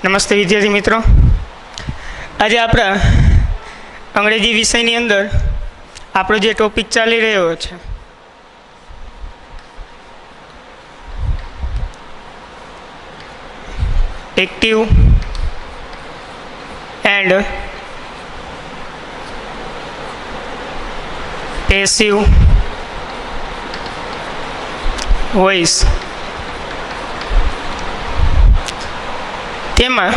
નમસ્તે વિદ્યાર્થી મિત્રો, આજે આપણા અંગ્રેજી વિષયની અંદર આપણો જે ટોપિક ચાલી રહ્યો છે એક્ટિવ એન્ડ પેસિવ વોઇસ, તેમાં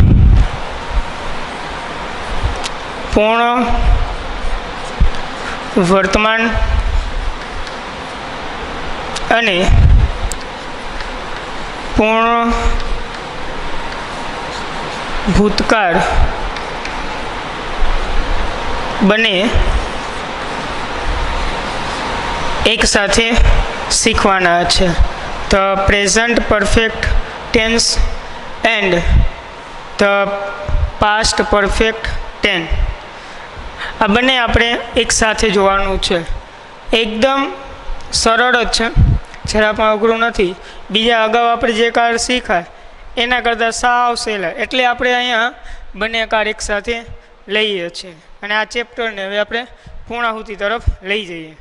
પૂર્ણ વર્તમાન અને પૂર્ણ ભૂતકાળ બંને એકસાથે શીખવાના છે. The present perfect tense and the past perfect tense, આ બંને આપણે એકસાથે જોવાનું છે. એકદમ સરળ જ છે, જરા પણ અઘરું નથી. બીજા અગાઉ આપણે જે કાર શીખાય એના કરતાં સાવ સહેલા, એટલે આપણે અહીંયા બંને કાર એકસાથે લઈએ છીએ અને આ ચેપ્ટરને હવે આપણે પૂર્ણાહુતિ તરફ લઈ જઈએ.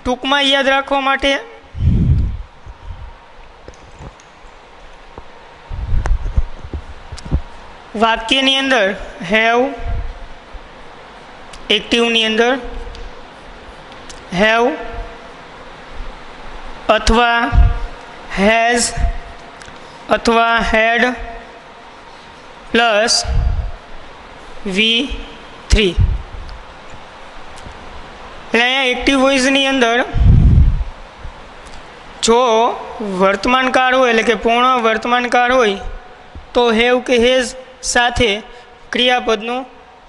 ટૂંકમાં યાદ રાખવા માટે વાક્યની અંદર હેવ, એક્ટિવની અંદર હેવ અથવા હેઝ અથવા હેડ પ્લસ V3. એટલે અહીંયા એક્ટિવ વોઇસની અંદર જો વર્તમાન કાળ હોય એટલે કે પૂર્ણ વર્તમાન કાળ હોય તો હેવ કે હેઝ સાથે ક્રિયાપદનું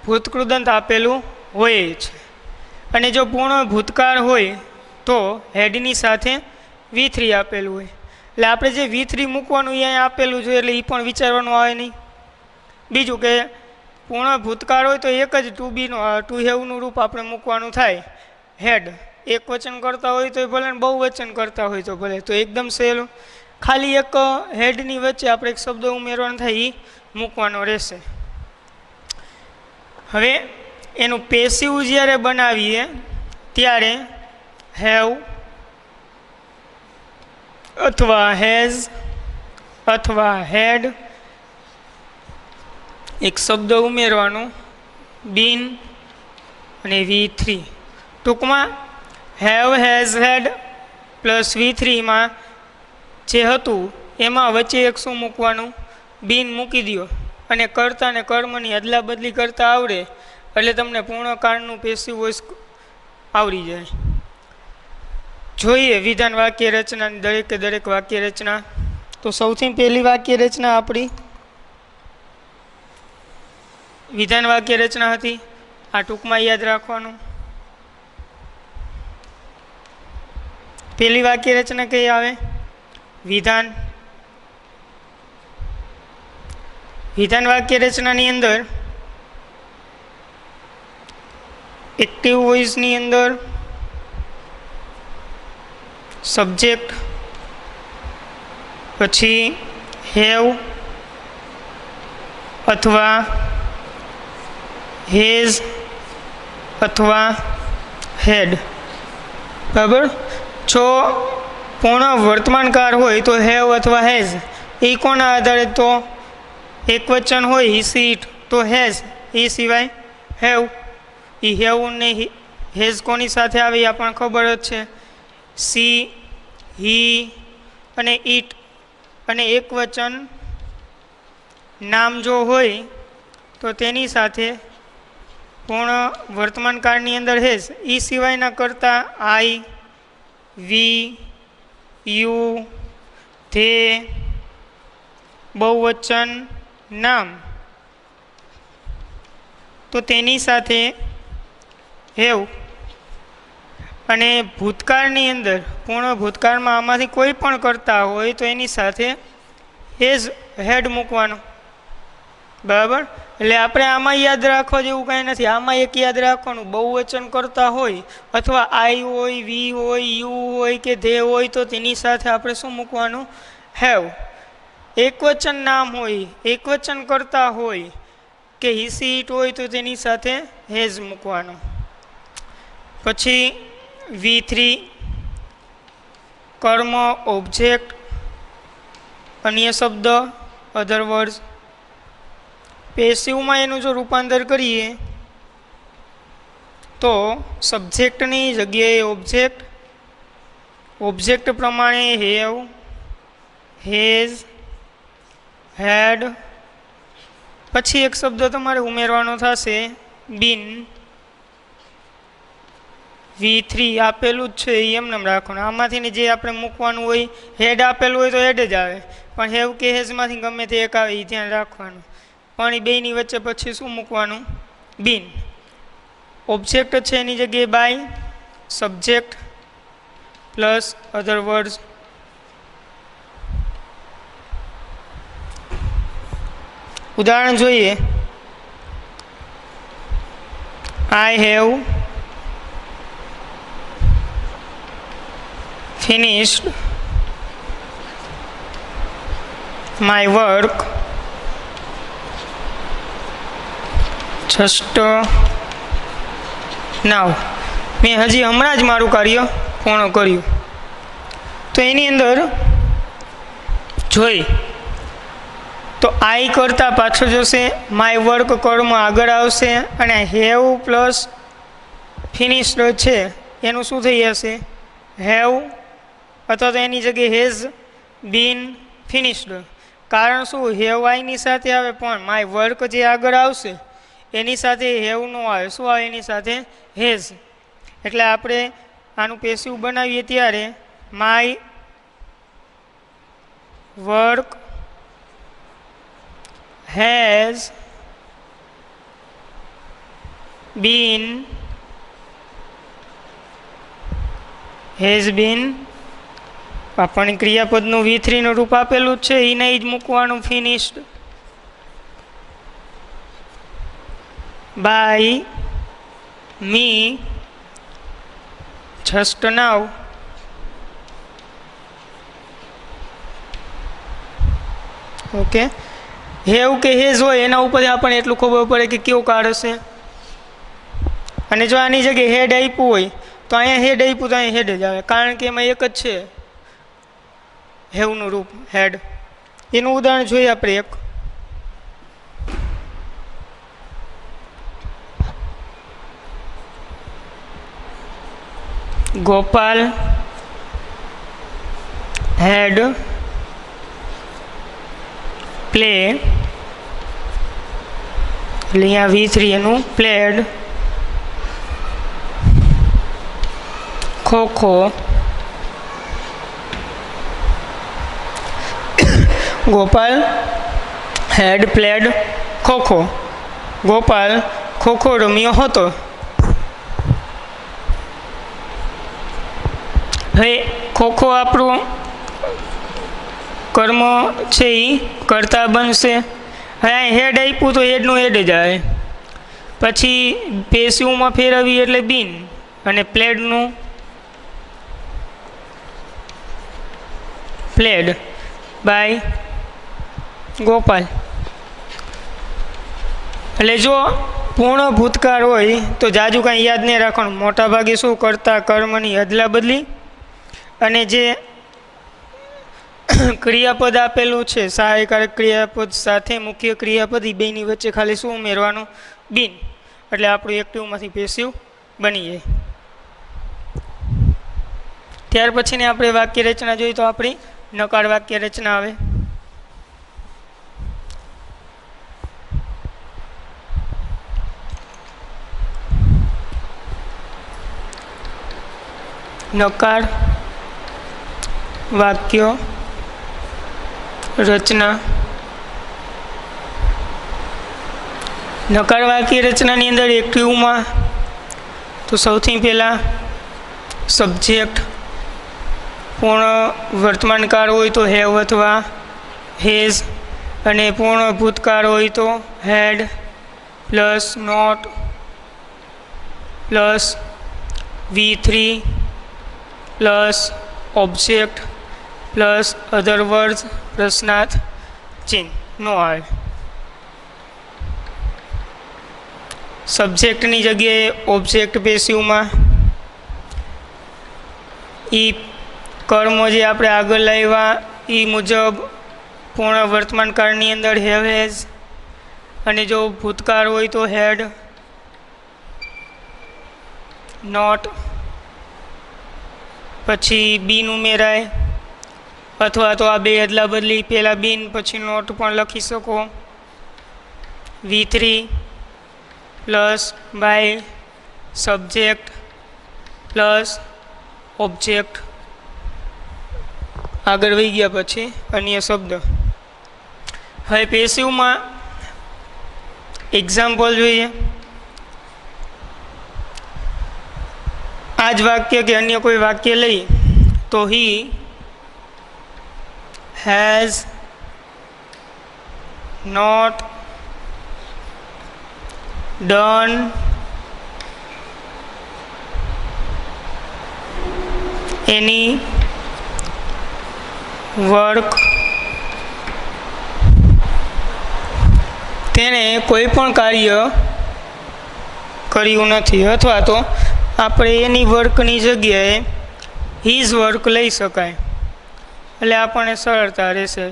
ભૂતકૃદંત આપેલું હોય છે, અને જો પૂર્ણ ભૂતકાળ હોય તો હેડની સાથે V3 આપેલું હોય. એટલે આપણે જે V3 મૂકવાનું અહીંયા આપેલું છે એટલે એ પણ વિચારવાનું આવે નહીં. બીજું કે પૂર્ણ ભૂતકાળ હોય તો એક જ ટુ હેવનું રૂપ આપણે મૂકવાનું થાય હેડ. એક વચન કરતા હોય તો ભલે, બહુ વચન કરતા હોય તો ભલે, તો એકદમ સહેલું. ખાલી એક હેડની વચ્ચે આપણે એક શબ્દ ઉમેરવાનો થાય એ મૂકવાનો રહેશે. હવે એનું પેસિવ જ્યારે બનાવીએ ત્યારે હેવ અથવા હેઝ અથવા હેડ એક શબ્દ ઉમેરવાનું, બીન અને V3. ટૂંકમાં હેવ, હેઝ, હેડ પ્લસ V3માં જે હતું એમાં વચ્ચે એક શું મૂકવાનું, બીન મૂકી દો, અને કર્તા અને કર્મની અદલા બદલી કરતા આવડે એટલે તમને પૂર્ણકાળનું પેસિવ વોઇસ આવડી જાય. જોઈએ વિધાન વાક્ય રચનાની દરેકે દરેક વાક્ય રચના. તો સૌથી પહેલી વાક્ય રચના આપણી વિધાન વાક્ય રચના હતી. આ ટૂંકમાં યાદ રાખવાનું. પહેલી વાક્ય રચના કઈ આવે? વિધાન. વિધાન વાક્ય રચનાની અંદર એક્ટિવ વોઇસની અંદર સબ્જેક્ટ, પછી હેવ અથવા હેઝ અથવા હેડ. બરાબર. જો પૂર્ણ વર્તમાનકાળ હોય તો હેવ અથવા હેઝ. એ કોના આધારે? તો એક વચન હોય હી સીટ તો હેઝ, એ સિવાય હેવ. એ હેવ ને હેઝ કોની સાથે આવે એ આપણને ખબર જ છે. સી, હી અને ઈટ. અને એક વચન નામ જો હોય તો તેની સાથે પૂર્ણ વર્તમાનકાળની અંદર હેઝ. એ સિવાયના કરતા આઈ, વી, યુ, ધે, બહુવચન, નામ, તો તેની સાથે હેવ. અને ભૂતકાળની અંદર પૂર્ણ ભૂતકાળમાં આમાંથી કોઈ પણ કરતા હોય તો એની સાથે હેઝ, હેડ મૂકવાનો. બરાબર. એટલે આપણે આમાં યાદ રાખવા જેવું કાંઈ નથી. આમાં એક યાદ રાખવાનું, બહુવચન કરતા હોય અથવા આઈ હોય, વી હોય, યુ હોય કે ધે હોય તો તેની સાથે આપણે શું મૂકવાનું? હેવ. એકવચન નામ હોય, એકવચન કરતા હોય કે હી સી ઇટ હોય તો તેની સાથે હેઝ મૂકવાનું. પછી V3 કર્મ, ઓબ્જેક્ટ, અન્ય શબ્દ, અધર વર્ડ્સ. પેસિવમાં એનું જો રૂપાંતર કરીએ તો સબ્જેક્ટની જગ્યાએ ઓબ્જેક્ટ, ઓબ્જેક્ટ પ્રમાણે હેવ, હેઝ, હેડ. પછી એક શબ્દ તમારે ઉમેરવાનો થશે બીન. V3 આપેલું જ છે એ એમને રાખવાનું. આમાંથી જે આપણે મૂકવાનું હોય, હેડ આપેલું હોય તો હેડ જ આવે, પણ હેવ કે હેઝમાંથી ગમે તે એક આવે એ ધ્યાન રાખવાનું. પણ એ બેની વચ્ચે પછી શું મૂકવાનું? બીન. ઓબ્જેક્ટ છે એની જગ્યાએ by, subject plus other words. ઉદાહરણ જોઈએ. I have finished my work just now. મેં હજી હમણાં જ મારું કાર્ય પૂર્ણ કર્યું. તો એની અંદર જોઈ તો આઈ કરતાં પાછળ જશે, માય વર્ક કર્મ આગળ આવશે, અને હેવ પ્લસ ફિનિશ્ડ છે એનું શું થઈ જશે? હેવ, અથવા તો એની જગ્યાએ હેઝ બીન ફિનિશ્ડ. કારણ શું? હેવ આઈની સાથે આવે પણ માય વર્ક જે આગળ આવશે એની સાથે હેવ નો આવે. શું આવે એની સાથે? હેઝ. એટલે આપણે આનું પેસિવ બનાવીએ ત્યારે my work has been, has been. આપણને ક્રિયાપદનું V3 નું રૂપ આપેલું જ છે, એને જ મૂકવાનું finished by me just now. Okay. Have કે હેઝ હોય એના ઉપર આપણને એટલું ખબર પડે કે કેવું કાર્ડ હશે. અને જો આની જગ્યાએ હેડ આપ્યું હોય તો અહીંયા હેડ આપ્યું તો અહીંયા હેડ જ આવે, કારણ કે એમાં એક જ છે હેવનું રૂપ, હેડ. એનું ઉદાહરણ જોઈએ આપણે એક. ગોપાલ હેડ પ્લે, એટલે અહીંયા V3 એનું પ્લેડ, ખોખો. ગોપાલ હેડ પ્લેડ ખોખો. ગોપાલ ખોખો રમ્યો હતો. હવે ખોખો આપણું કર્મ છે એ કરતા બનશે. હવે અહીં હેડ આપ્યું તો હેડનું હેડ જ આવે. પછી પેસિવમાં ફેરવી એટલે બીન, અને પ્લેડનું પ્લેડ બાય ગોપાલ. એટલે જો પૂર્ણ ભૂતકાળ હોય તો જાજુ કાંઈ યાદ નહીં રાખવાનું. મોટાભાગે શું કરતા કર્મની અદલા બદલી, અને જે ક્રિયાપદ આપેલું છે સહાયકારક ક્રિયાપદ સાથે મુખ્ય ક્રિયાપદ, એ બેની વચ્ચે ખાલી શું ઉમેરવાનું? બીન. એટલે આપણું એક્ટિવમાંથી પેસિવ બની જાય. ત્યાર પછીની આપણે વાક્ય રચના જોઈએ તો આપણી નકાર વાક્ય રચના આવે. નકાર વાક્ય રચના. નકાર વાક્ય રચનાની અંદર એક્ટિવમાં તો સૌથી પહેલાં સબ્જેક્ટ, પૂર્ણ વર્તમાનકાળ હોય તો હેવ અથવા હેઝ, અને પૂર્ણ ભૂતકાળ હોય તો had, plus not plus V3 plus object plus other words પ્રશ્નાર્થ ચિહ્ન નો આવે. સબ્જેક્ટની જગ્યાએ ઓબ્જેક્ટ પેસિવમાં એ કર્મ જે આપણે આગળ લાવ્યા એ મુજબ પૂર્ણ વર્તમાનકાળની અંદર હેવ હેઝ, અને જો ભૂતકાળ હોય તો હેડ નોટ, પછી બીન ઉમેરાય, અથવા તો આ બે અદલા બદલી પહેલાં બીન પછી નોટ પણ લખી શકો. V3 plus by subject plus object, આગળ વહી ગયા પછી અન્ય શબ્દ. હવે પેસિવમાં એક્ઝામ્પલ જોઈએ. આ જ વાક્ય કે અન્ય કોઈ વાક્ય લઈ તો he has not done any work, તેણે કોઈ પણ કાર્ય કર્યું નથી, અથવા તો આપણે એની વર્કની જગ્યાએ હીઝ વર્ક લઈ શકાય, એટલે આપણને સરળતા રહેશે.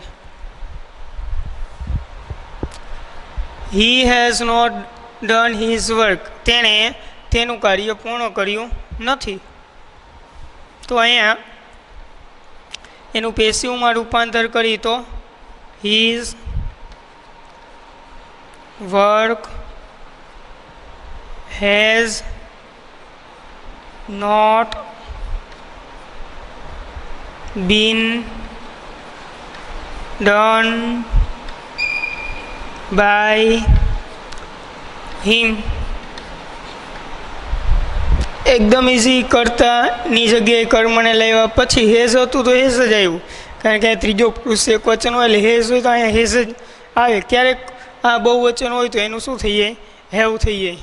He has not done his work, તેણે તેનું કાર્ય પૂર્ણ કર્યું નથી. તો અહીંયા એનું પેસિવમાં રૂપાંતર કરી તો his work has not been done by him. એકદમ ઇઝી. કર્તાની જગ્યાએ કર્મને લેવા પછી હેઝ હતું તો હેઝ જ આવ્યું, કારણ કે ત્રીજો પુરુષ એક વચન હોય એટલે હેઝ હોય તો અહીંયા હેઝ જ આવે. ક્યારેક આ બહુ વચન હોય તો એનું શું થઈ જાય, હેવ થઈ જાય.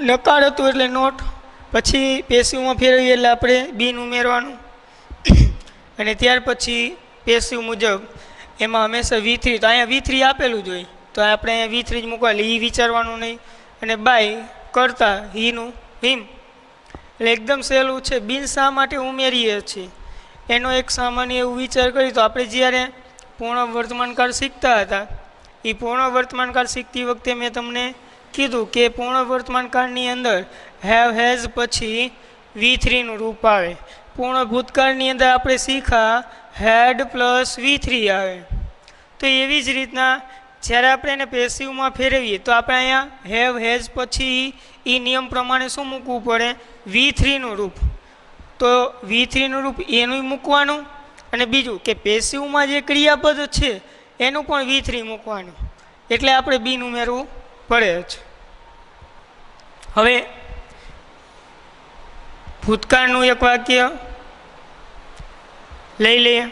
નકાર હતું એટલે નોટ, પછી પેસિવમાં ફેરવીએ એટલે આપણે બીન ઉમેરવાનું, અને ત્યાર પછી પેસિવ મુજબ એમાં હંમેશા V3, તો અહીંયા V3 આપેલું જ હોય તો આપણે અહીંયા V3 જ મૂકવા, એટલે એ વિચારવાનું નહીં. અને બાય કરતા હીનું હિમ, એટલે એકદમ સહેલું છે. બિન શા માટે ઉમેરીએ છીએ એનો એક સામાન્ય એવું વિચાર કરીએ તો આપણે જ્યારે પૂર્ણ વર્તમાનકાળ શીખતા હતા એ પૂર્ણ વર્તમાનકાળ શીખતી વખતે મેં તમને કીધું કે પૂર્ણ વર્તમાનકાળની અંદર હેવ હેઝ પછી V3નું રૂપ આવે. પૂર્ણ ભૂતકાળની અંદર આપણે શીખા હેડ પ્લસ V3 આવે. તો એવી જ રીતના જ્યારે આપણે એને પેસિવમાં ફેરવીએ તો આપણે અહીંયા હેવ હેઝ પછી એ નિયમ પ્રમાણે શું મૂકવું પડે, V3નું રૂપ. તો V3નું રૂપ એનું મૂકવાનું, અને બીજું કે પેસિવમાં જે ક્રિયાપદ છે એનું પણ V3 મૂકવાનું, એટલે આપણે બીન ઉમેરવું પડે જ. હવે ભૂતકાળનું એક વાક્ય લઈ લઈએ.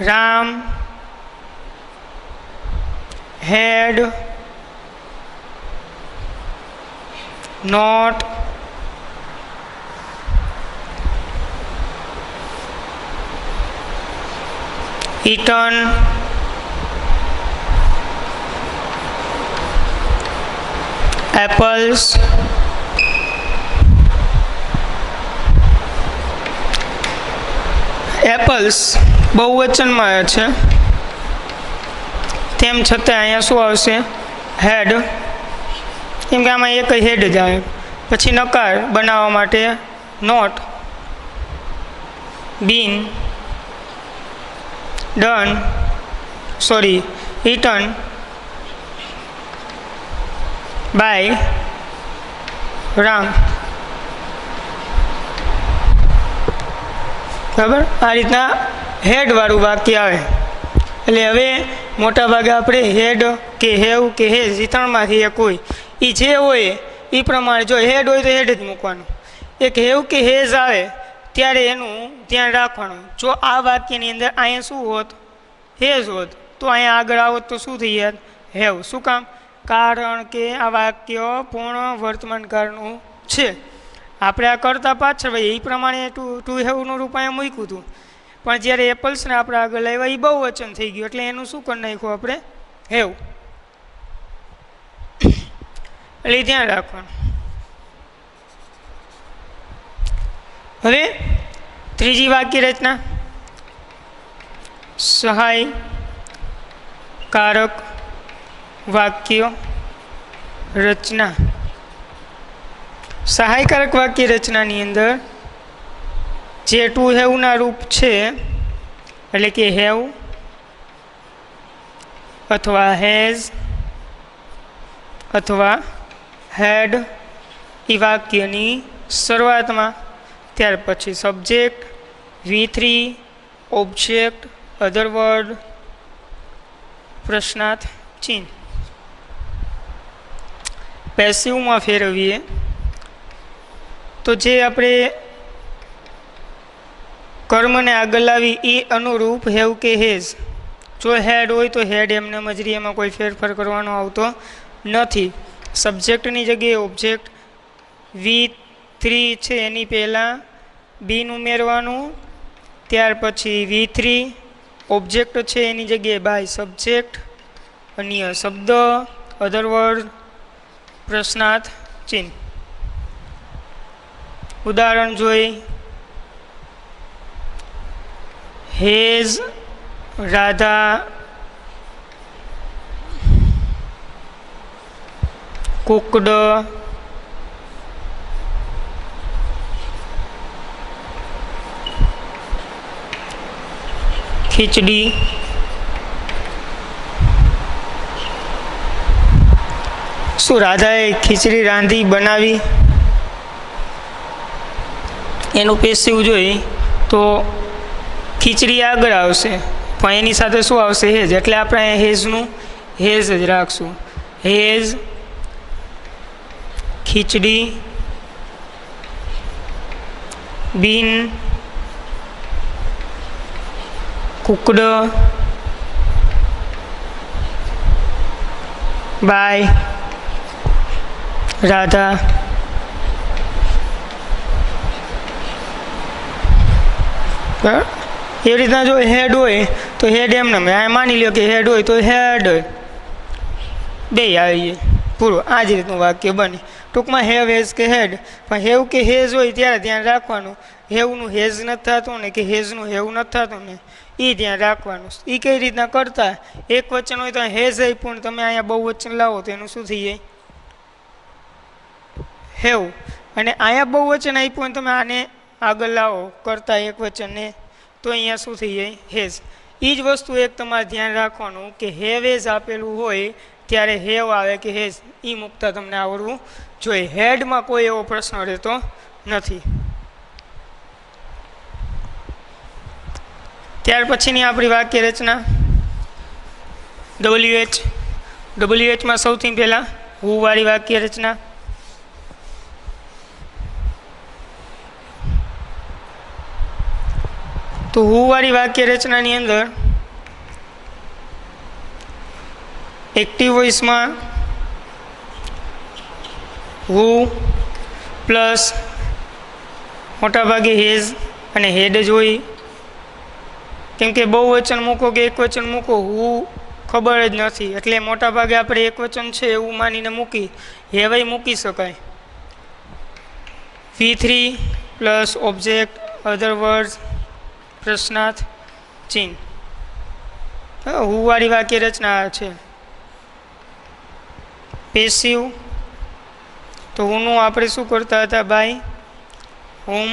Ram had not eaten apples apples બહુવચનમાં છે, તેમ છતાં અહીંયા શું આવશે, હેડ, કેમ કે આમાં એક હેડ જ આવે. પછી નકાર બનાવવા માટે not been done eaten by Ram. બરાબર, આ રીતના હેડવાળું વાક્ય આવે. એટલે હવે મોટાભાગે આપણે હેડ કે હેવ કે હેઝ એ ત્રણમાંથી એક હોય, એ જે હોય એ પ્રમાણે. જો હેડ હોય તો હેડ જ મૂકવાનું. એક હેવ કે હેઝ આવે ત્યારે એનું ધ્યાન રાખવાનું. જો આ વાક્યની અંદર અહીંયા શું હોત, હેઝ હોત, તો અહીંયા આગળ આવો તો શું થઈ યાર? હેવ. શું કામ? કારણ કે આ વાક્ય પૂર્ણ વર્તમાનકાળનું છે. આપણે આ કરતા પાછળ ભાઈ એ પ્રમાણે ટુ હેવનું રૂપ અહીંયા મૂક્યું હતું, પણ જ્યારે એપલ્સને આપણે આગળ લાવ્યા એ બહુવચન થઈ ગયું એટલે એનું શું કરી નાખ્યું આપણે? હેવ. એટલે ધ્યાન રાખવાનું. હવે ત્રીજી વાક્ય રચના, સહાયકારક વાક્ય રચના. સહાયકારક વાક્ય રચનાની અંદર જે ટુ હેવના રૂપ છે એટલે કે હેવ અથવા હેઝ અથવા હેડ એ વાક્યની શરૂઆતમાં, ત્યાર પછી સબ્જેક્ટ, V3, ઓબ્જેક્ટ, અધર વર્ડ, પ્રશ્નાર્થ ચિહ્ન. પેસિવમાં ફેરવીએ તો જે આપણે કર્મને આગળ લાવી એ અનુરૂપ હેવ કે હેઝ. જો હેડ હોય તો હેડ એમને મજરી, એમાં કોઈ ફેરફાર કરવાનો આવતો નથી. સબ્જેક્ટની જગ્યાએ ઓબ્જેક્ટ, V3 છે એની પહેલાં બીન ઉમેરવાનું, ત્યાર પછી V3, ઓબ્જેક્ટ છે એની જગ્યાએ બાય સબ્જેક્ટ, અન્ય શબ્દ, અધર વર્ડ, પ્રશ્નાર્થ ચિહ્ન. ઉદાહરણ જોઈ, હેઝ રાધા કુકડ ખીચડી. શું રાધાએ ખીચડી રાંધી બનાવી? એનું પેસિવ જોઈ તો ખીચડી આગળ આવશે પણ એની સાથે શું આવશે? હેઝ. એટલે આપણે હેઝનું હેઝ જ રાખશું. Has khichdi been cooked by Radha. એવી રીતના જો હેડ હોય તો હેડ એમને માની લ્યો કે હેડ હોય તો હેડ બે આવીએ, પૂરું. આ જ રીતનું વાક્ય બને. ટૂંકમાં હેવ હેઝ કે હેડ, પણ હેવ કે હેઝ હોય ત્યારે ધ્યાન રાખવાનું હેવનું હેઝ નથી થતું ને કે હેઝનું હેવ નથી થતું ને એ ધ્યાન રાખવાનું. એ કઈ રીતના કરતા? એક વચન હોય તો હેઝ આપ્યું ને તમે અહીંયા બહુ વચન લાવો તો એનું શું થઈ જાય? હેવ. અને અહીંયા બહુ વચન આપ્યું ને તમે આને આગળ લાવો કરતા એક વચનને તો અહીંયા શું થઈ જાય? હેઝ. એ જ વસ્તુ એક તમારે ધ્યાન રાખવાનું કે હેવ હેઝ આપેલું હોય ત્યારે હેવ આવે કે હેઝ એ મૂકતા તમને આવડવું જોઈએ. હેડમાં કોઈ એવો પ્રશ્ન રહેતો નથી. ત્યાર પછીની આપણી વાક્ય રચના WH. WHમાં સૌથી પહેલાં હું વાળી વાક્ય રચના. તો હું વાળી વાક્ય રચનાની અંદર એક્ટિવ વોઇસમાં હું પ્લસ મોટાભાગે હેઝ અને હેડ જ હોય. કેમ કે બહુ વચન મૂકો કે એક વચન મૂકો હું ખબર જ નથી, એટલે મોટાભાગે આપણે એક વચન છે એવું માનીને મૂકી હેવાય મૂકી શકાય. V3 પ્લસ ઓબ્જેક્ટ, અધર વર્ડ્સ, પ્રશ્નાર્થ ચિહ્ન. હું વાળી વાક્ય રચના છે. પેસિવ તો હુંનું આપણે શું કરતા હતા? By home.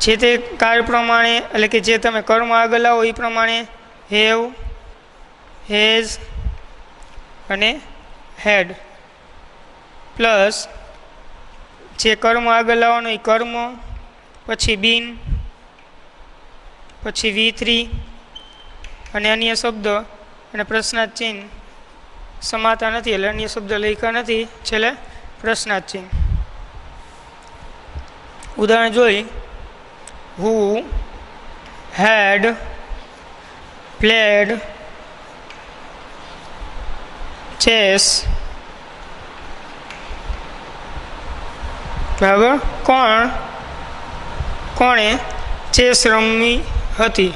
જે તે કાળ પ્રમાણે એટલે કે જે તમે કર્મ આગળ લાવો એ પ્રમાણે હેવ, હેઝ અને હેડ. પ્લસ જે કર્મ આગળ લાવવાનો એ કર્મ, પછી બીન, પછી V3 અને અન્ય શબ્દ અને પ્રશ્નાર્થ ચિહ્ન સમાતા નથી એટલે અન્ય શબ્દ લખ્યા નથી, છેલ્લે પ્રશ્નાર્થ ચિહ્ન. ઉદાહરણ જોઈ, who had played chess. બરાબર, કોણે ચેસ રમી હતી?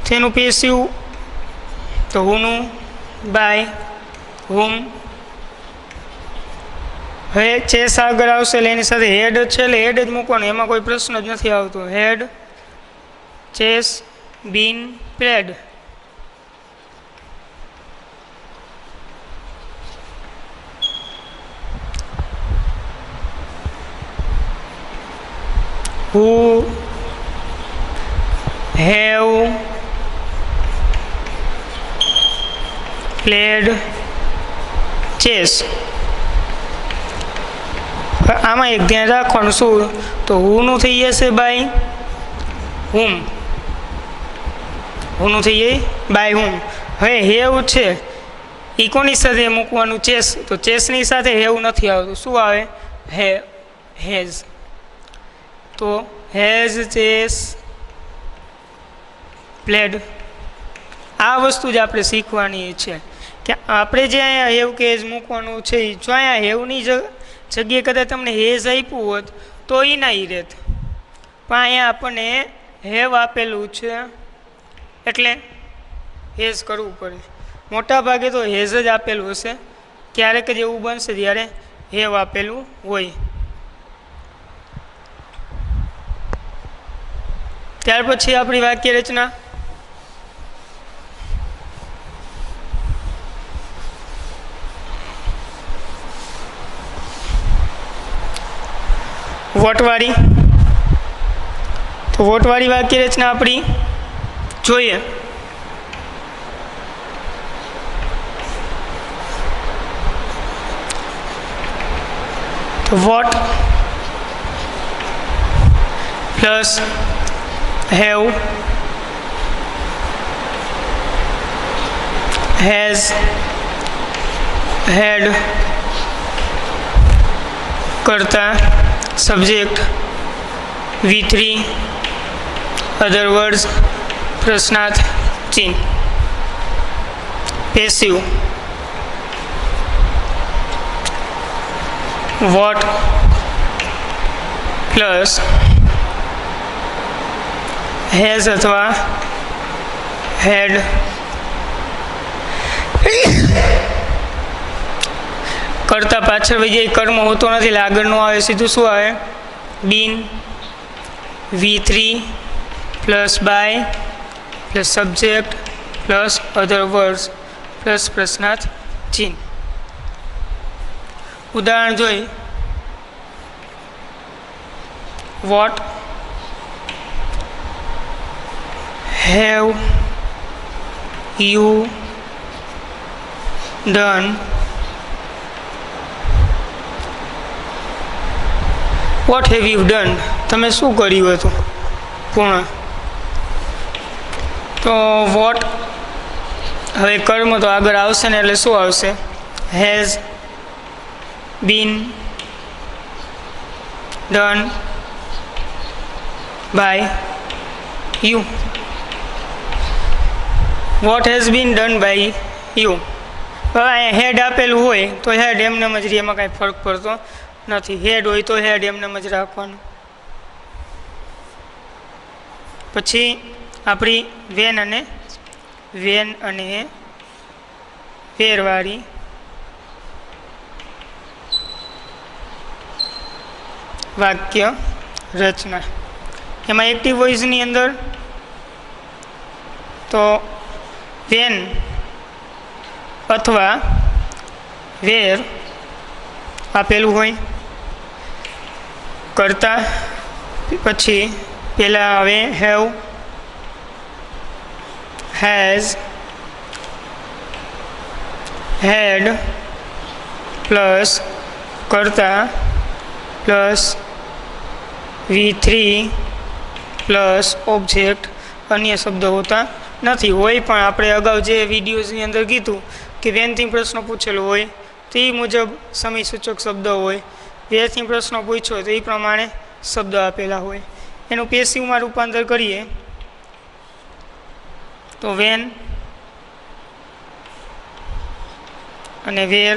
તેનું પેસિવ તો હુનું, બાય હુમ. હવે ચેસ આગળ આવશે એટલે એની સાથે હેડ જ છે એટલે હેડ જ મૂકવાનું, એમાં કોઈ પ્રશ્ન જ નથી આવતો. Had has been played. who have played chess. આમાં એક ધ્યાન રાખવાનું, શું તો હુનું થઈ જશે બાય હુમ, હુનું થઈ જાય બાય હુમ. હવે હેવ છે એ કોની સાથે મૂકવાનું? ચેસ. તો ચેસની સાથે હેવ નથી આવતું, શું આવે? હેઝ. તો હેઝ ચેસ પ્લેડ. આ વસ્તુ જ આપણે શીખવાની છે કે આપણે જે અહીંયા હેવ કે હેઝ મૂકવાનું છે, જો અહીંયા હેવની જગ્યાએ કદાચ તમને હેઝ આપ્યું હોત તો એ ના રહેત, પણ અહીંયા આપણને હેવ આપેલું છે એટલે હેઝ કરવું પડે. મોટા ભાગે તો હેઝ જ આપેલું હશે, ક્યારેક જ એવું બનશે જ્યારે હેવ આપેલું હોય. ત્યાર પછી આપણી વાક્ય રચના. વોટવાળી. તો વોટવાળી વાક્ય રચના આપણી જોઈએ. તો what plus have, has, had, કરતા સબ્જેક્ટ V3 other words પ્રશ્નાર્થ ચિહ્ન. પેસિવ what પ્લસ હેઝ અથવા હેડ કરતા પાછળ વહી જાય, કર્મ હોતો નથી એટલે આગળનું આવે, સીધું શું આવે? Been V3 plus by plus subject plus other words plus પ્રશ્નાર્થ ચિહ્ન. ઉદાહરણ જોઈ. What have you done what have you done? તમે શું કર્યું હતું? પૂર્ણ. તો વોટ હવે કર્મ તો આગળ આવશે ને એટલે શું આવશે? has been done by you. What has been done by you. હવે અહીંયા હેડ આપેલું હોય તો હેડ એમને જ રહે, એમાં કાંઈ ફરક પડતો નથી. હેડ હોય તો હેડ એમને જ રાખવાનું. પછી આપણી વેન અને વેરવાળી વાક્ય રચના. એમાં એક્ટિવ વોઇસની અંદર તો વેન અથવા વેર આપેલું હોય, કરતા પછી પહેલાં આવે હેવ, હેઝ, હેડ પ્લસ કરતા પ્લસ V3 પ્લસ ઓબ્જેક્ટ. અન્ય શબ્દો હોતા નથી. હોય પણ આપણે અગાઉ જે વિડીયોઝની અંદર કીધું કે વેનથી પ્રશ્ન પૂછેલો હોય તે મુજબ સમય સૂચક શબ્દ હોય, વેરથી પ્રશ્ન પૂછ્યો તો એ પ્રમાણે શબ્દ આપેલા હોય. એનું પેસિવમાં રૂપાંતર કરીએ તો વેન અને where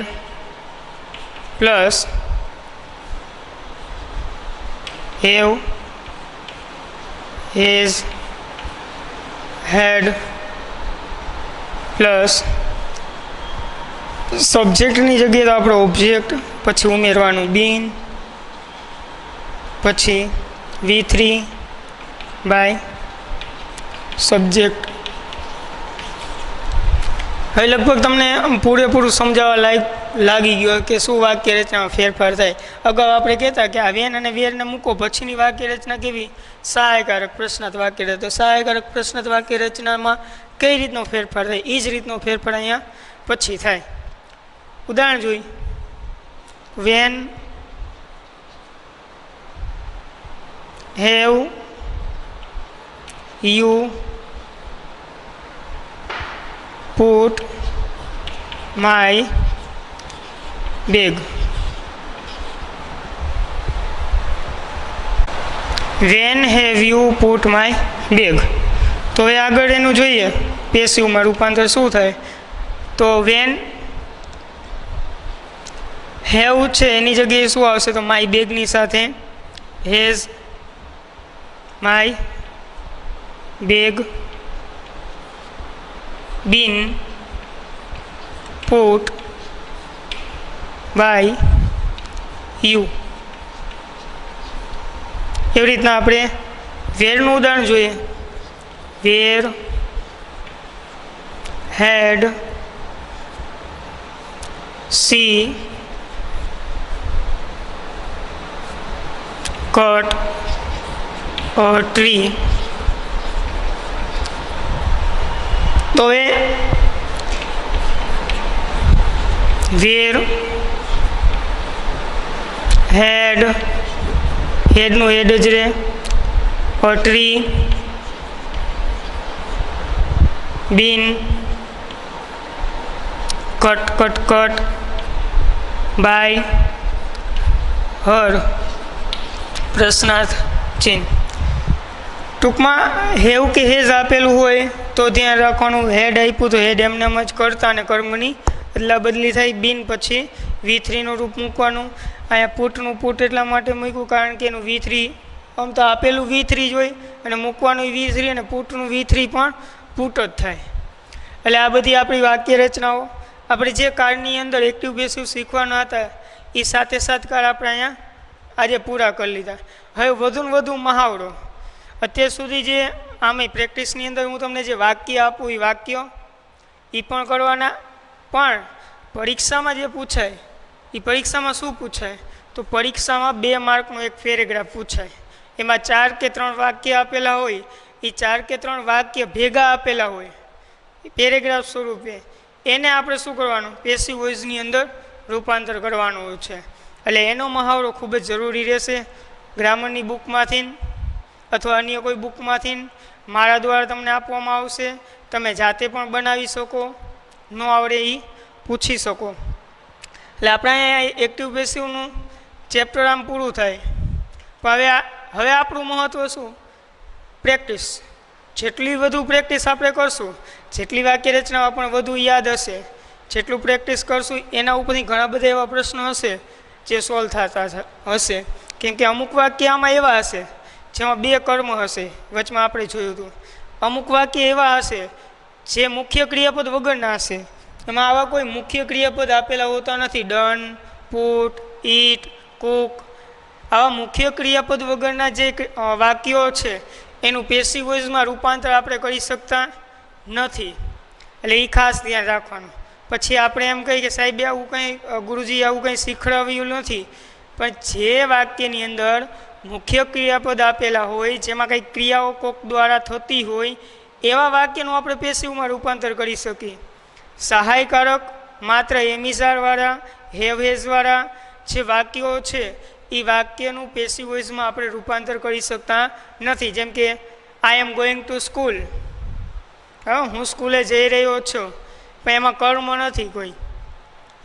plus have, has, had plus સબ્જેક્ટની જગ્યાએ તો આપણો ઓબ્જેક્ટ, પછી ઉમેરવાનું બીન, પછી V3 બાય સબ્જેક્ટ. હવે લગભગ તમને પૂરેપૂરું સમજાવવા લાગી ગયું કે શું વાક્ય રચનામાં ફેરફાર થાય. અગાઉ આપણે કહેતા કે આ વેન અને વેરને મૂકો પછીની વાક્ય રચના કેવી? સહાયકારક પ્રશ્નાર્થ વાક્ય રચના. તો સહાયકારક પ્રશ્નાર્થ વાક્ય રચનામાં કઈ રીતનો ફેરફાર થાય? એ જ રીતનો ફેરફાર અહીંયા પછી થાય. ઉદાહરણ જોઈ. When have you put my bag. When have you put my bag? તો હવે આગળ એનું જોઈએ પેસિવમાં રૂપાંતર શું થાય. તો વેન હેવ છે એની જગ્યાએ શું આવશે? તો માય બેગની સાથે has my bag been put by you. એવી રીતના આપણે વેરનું ઉદાહરણ જોઈએ. Where had she cut a tree. તો એ વેર હેડનું હેડ જ રહે. A tree been cut by her પ્રશ્નાર્થ ચિહ્ન. ટૂંકમાં હેવ કે હેઝ આપેલું હોય તો ધ્યાન રાખવાનું. હેડ આપ્યું તો હેડ એમને એમ જ કરતા અને કર્મની અદલા બદલી થાય. બીન પછી V3નું રૂપ મૂકવાનું. અહીંયા પુટનું પુટ એટલા માટે મૂક્યું કારણ કે એનું V3 આમ તો આપેલું V3 જ હોય અને મૂકવાનું V3 અને પુટનું V3 પણ પુટ જ થાય. એટલે આ બધી આપણી વાક્ય રચનાઓ આપણે જે કાળની અંદર એક્ટિવ પેસિવ શીખવાના હતા એ સાથે સાથ કાળ આપણે અહીંયા આજે પૂરા કરી લીધા. હવે વધુને વધુ મહાવરો. અત્યાર સુધી જે આમે પ્રેક્ટિસની અંદર હું તમને જે વાક્ય આપું એ વાક્યો એ પણ કરવાના, પણ પરીક્ષામાં જે પૂછાય એ પરીક્ષામાં શું પૂછાય? તો પરીક્ષામાં 2 માર્કનો એક પેરેગ્રાફ પૂછાય. એમાં 4 કે 3 વાક્ય આપેલા હોય. એ 4 કે 3 વાક્ય ભેગા આપેલા હોય પેરેગ્રાફ સ્વરૂપે. એને આપણે શું કરવાનું? પેસિવ વોઇસની અંદર રૂપાંતર કરવાનું છે. એટલે એનો મહાવરો ખૂબ જ જરૂરી રહેશે. ગ્રામરની બુકમાંથી અથવા અન્ય કોઈ બુકમાંથી મારા દ્વારા તમને આપવામાં આવશે. તમે જાતે પણ બનાવી શકો, ન આવડે એ પૂછી શકો. એટલે આપણે અહીંયા એક્ટિવ પેસિવનું ચેપ્ટર આમ પૂરું થાય. પણ હવે આપણું મહત્ત્વ શું? પ્રેક્ટિસ. જેટલી વધુ પ્રેક્ટિસ આપણે કરશું, જેટલી વાક્ય રચનાઓ આપણને વધુ યાદ હશે, જેટલું પ્રેક્ટિસ કરશું એના ઉપરથી ઘણા બધા એવા પ્રશ્નો હશે જે સોલ્વ થતા હશે. કેમ કે અમુક વાક્ય આમાં એવા હશે જેમાં 2 કર્મ હશે. વચમાં આપણે જોયું હતું. અમુક વાક્ય એવા હશે જે મુખ્ય ક્રિયાપદ વગરના હશે. એમાં આવા કોઈ મુખ્ય ક્રિયાપદ આપેલા હોતા નથી. ડન, પુટ, ઈટ, કુક આવા મુખ્ય ક્રિયાપદ વગરના જે વાક્યો છે એનું પેસિવ વોઇસમાં રૂપાંતર આપણે કરી શકતા નથી. એટલે એ ખાસ ધ્યાન રાખવાનું. પછી આપણે એમ કહીએ કે સાહેબ આવું કંઈ ગુરુજી આવું કંઈ શીખવાડ્યું નથી. પણ જે વાક્યની અંદર મુખ્ય ક્રિયાપદ આપેલા હોય, જેમાં કંઈક ક્રિયાઓ કોક દ્વારા થતી હોય એવા વાક્યનું આપણે પેસિવમાં રૂપાંતર કરી શકીએ. સહાયકારક માત્ર એમિઝારવાળા હેવહેઝવાળા જે વાક્યો છે એ વાક્યનું પેસિવ વોઇસમાં આપણે રૂપાંતર કરી શકતા નથી. જેમ કે આઈ એમ ગોઈંગ ટુ સ્કૂલ. હા, હું સ્કૂલે જઈ રહ્યો છું, પણ એમાં કર્મ નથી કોઈ.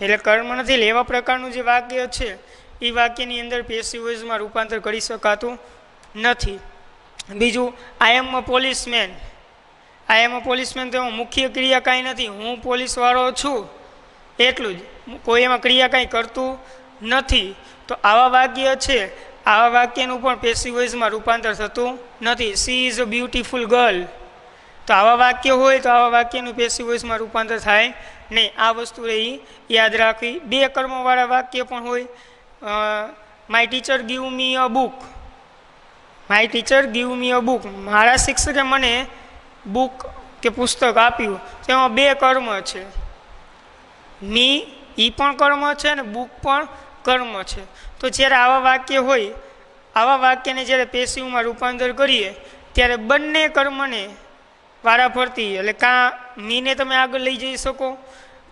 એટલે કર્મ નથી. એટલે એવા પ્રકારનું જે વાક્ય છે એ વાક્યની અંદર પેસિવ વોઇસમાં રૂપાંતર કરી શકાતું નથી. બીજું આઈ એમ a policeman. I M a policeman, તો એમાં મુખ્ય ક્રિયા કાંઈ નથી, હું પોલીસવાળો છું એટલું જ, કોઈ એમાં ક્રિયા કાંઈ કરતું નથી. તો આવા વાક્ય છે, આવા વાક્યનું પણ પેસિવ વોઇસમાં રૂપાંતર થતું નથી. She is a beautiful girl, તો આવા વાક્ય હોય તો આવા વાક્યનું પેસિવ વોઇસમાં રૂપાંતર થાય નહીં. આ વસ્તુ રહી યાદ રાખવી. બે કર્મવાળા વાક્ય પણ હોય. My teacher give me a book, my teacher give me a book, મારા શિક્ષકે મને બુક કે પુસ્તક આપ્યું. તેમાં બે કર્મ છે, મી એ પણ કર્મ છે અને બુક પણ કર્મ છે. તો જ્યારે આવા વાક્ય હોય, આવા વાક્યને જ્યારે પેસિવમાં રૂપાંતર કરીએ ત્યારે બંને કર્મને વારાફરતી, એટલે કાં મીને તમે આગળ લઈ જઈ શકો,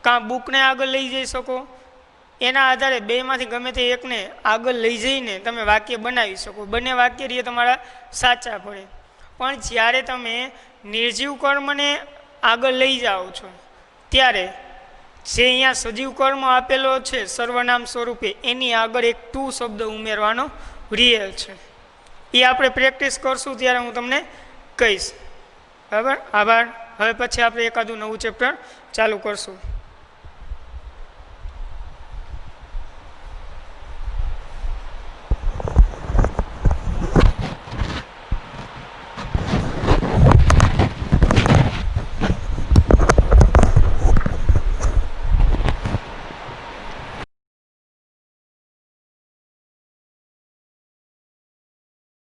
કાં બુકને આગળ લઈ જઈ શકો. એના આધારે બેમાંથી ગમે તે એકને આગળ લઈ જઈને તમે વાક્ય બનાવી શકો. બંને વાક્ય રીએ તમારા સાચા પડે. પણ જ્યારે તમે નિર્જીવ કર્મને આગળ લઈ જાઓ છો ત્યારે જે અહીંયા સજીવ કર્મ આપેલો છે સર્વનામ સ્વરૂપે, એની આગળ એક ટુ શબ્દ ઉમેરવાનો રીએ છે. એ આપણે પ્રેક્ટિસ કરશું ત્યારે હું તમને કહીશ. બરાબર, આભાર. હવે પછી આપણે એકાદું નવું ચેપ્ટર ચાલુ કરશું.